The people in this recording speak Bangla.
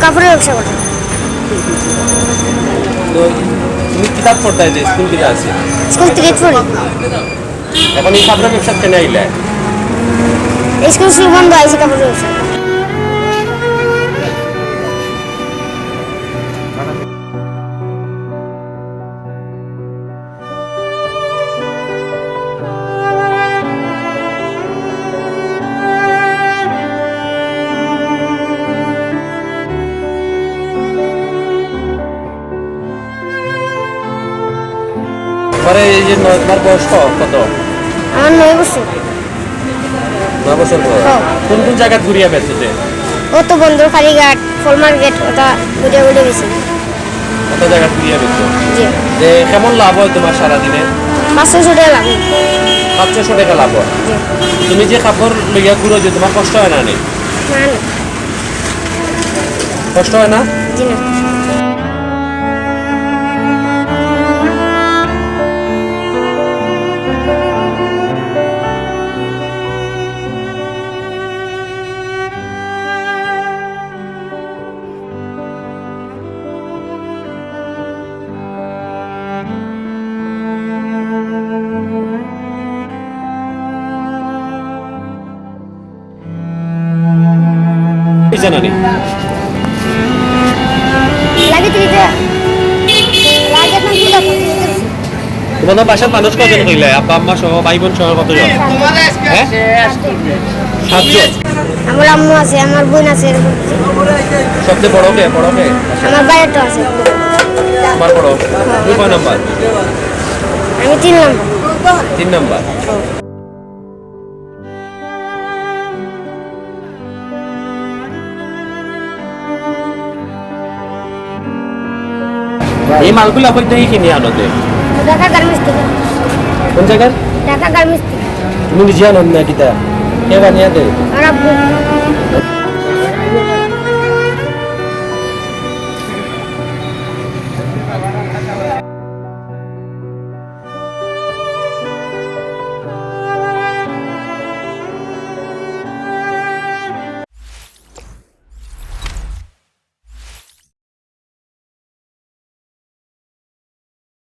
কাপড়ের ব্যবসা করে। তুমি কিতাব পড়তে যে স্কুল থেকে আছে? স্কুল থেকে পড়ি। এখন এই কাপড়ের ব্যবসা কেন আইলে? স্কুল শুরু বন্ধ হয়েছে কাপড়ের ব্যবসা। পরে এই যে তোমার বয়স কত? আমার 9 বছর। 9 বছর বয়স। কোন কোন জায়গা ঘুরিয়ে বেড়াচ্ছো? ও তো বন্দর ফারিঘাট, ফল মার্কেট, ওটা ঘুরে ঘুরে গেছি। কত জায়গা ঘুরিয়ে বেড়াচ্ছো? জি। যে কেমন লাভ হয় তোমার সারাদিনে? 500 টাকা লাভ। 500 টাকা লাভ হয়। তুমি যে কাপড় লইয়া ঘুরো যে তোমার কষ্ট হয় না? না না। কষ্ট হয় না? জি না। জানানি তোমাদের বাসার মানুষ কজন হইলে? আব্বা আম্মা সহ ভাই বোন সহ কতজন? 7জন। আমার আম্মু আছে, আমার বোন আছে। সবচেয়ে বড় কে? আমার ভাইটা আছে। তোমার বড়? তুমি কয় নাম্বার? আমি 3 নাম্বার। 3 নাম্বার। এই মালগুলো কই থেকে কিনে আনো? ঢাকা গার্মেন্টস থেকে। কোন জায়গার? ঢাকা গার্মেন্টস থেকে। তুমি নিজে আনো না কিতা? কে বানিয়ে দেয়? আর আব্বু।